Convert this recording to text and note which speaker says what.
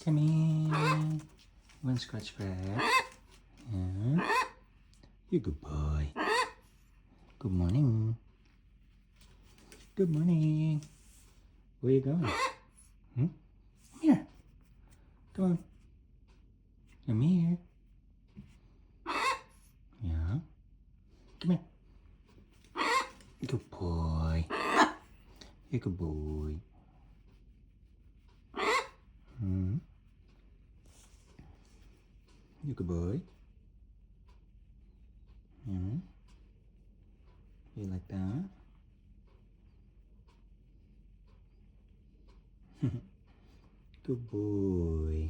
Speaker 1: Come here. One scratch scratch. Yeah. You're a good boy. Good morning. Good morning. Where you going? Hmm? Come here. Come on. Come here. Yeah. Come here. Good boy. You're a good boy. Hmm? You're a good boy. Hmm? You like that? Good boy.